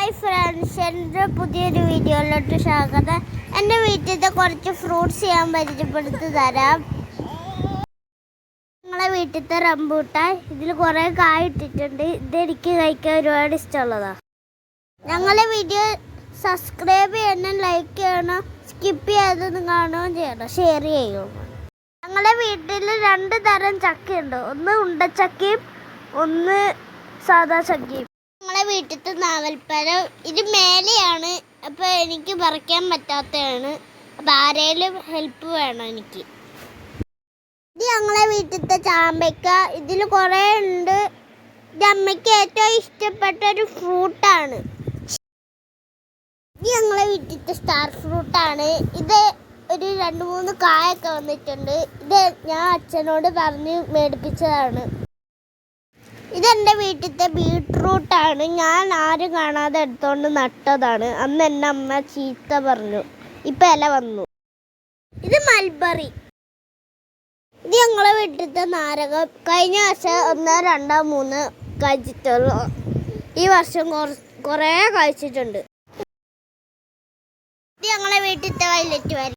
Hi friends, എൻ്റെ പുതിയൊരു വീഡിയോയിലോട്ട് സ്വാഗതം. എൻ്റെ വീട്ടിലത്തെ കുറച്ച് ഫ്രൂട്ട്സ് ഞാൻ പരിചയപ്പെടുത്തി തരാം. ഞങ്ങളെ വീട്ടിലത്തെ റംബൂട്ടാൻ, ഇതിൽ കുറേ കായ ഇട്ടിട്ടുണ്ട്. ഇതെനിക്ക് കഴിക്കാൻ ഒരുപാട് ഇഷ്ടമുള്ളതാണ്. ഞങ്ങളെ വീഡിയോ സബ്സ്ക്രൈബ് ചെയ്യണം, ലൈക്ക് ചെയ്യണം, സ്കിപ്പ് ചെയ്യാതൊന്നും കാണുകയും ചെയ്യണം, ഷെയർ ചെയ്യണം. ഞങ്ങളെ വീട്ടിൽ 2 തരം ചക്കയുണ്ട്. ഒന്ന് ഉണ്ടച്ചക്കയും ഒന്ന് സാധാ ചക്കയും. ഞങ്ങളെ വീട്ടിലത്തെ നാവൽപ്പഴം ഇത് മേലെയാണ്, അപ്പോൾ എനിക്ക് പറിക്കാൻ പറ്റാത്തതാണ്. അപ്പോൾ ആരെങ്കിലും ഹെൽപ്പ് വേണം എനിക്ക്. ഇത് ഞങ്ങളെ വീട്ടിലത്തെ ചാമ്പയ്ക്ക, ഇതിൽ കുറേ ഉണ്ട്. ഇത് അമ്മയ്ക്ക് ഏറ്റവും ഇഷ്ടപ്പെട്ട ഒരു ഫ്രൂട്ടാണ്. ഇത് ഞങ്ങളെ വീട്ടിലത്തെ സ്റ്റാർ ഫ്രൂട്ടാണ്. ഇത് ഒരു 2-3 കായൊക്കെ വന്നിട്ടുണ്ട്. ഇത് ഞാൻ അച്ഛനോട് പറഞ്ഞ് മേടിപ്പിച്ചതാണ്. ഇതെൻ്റെ വീട്ടിലത്തെ ബീട്രൂട്ടാണ്. ഞാൻ ആരും കാണാതെ എടുത്തോണ്ട് നട്ടതാണ്. അന്ന് എൻ്റെ അമ്മ ചീത്ത പറഞ്ഞു, ഇപ്പം ഇല വന്നു. ഇത് മൽബറി. ഇത് ഞങ്ങളെ വീട്ടിലത്തെ നാരകം. കഴിഞ്ഞ വർഷം 1, 2, 3 കഴിച്ചിട്ടുള്ളൂ. ഈ വർഷം കുറേ കഴിച്ചിട്ടുണ്ട്. ഇത് ഞങ്ങളെ വീട്ടിലത്തെ വയലറ്റ് വരി.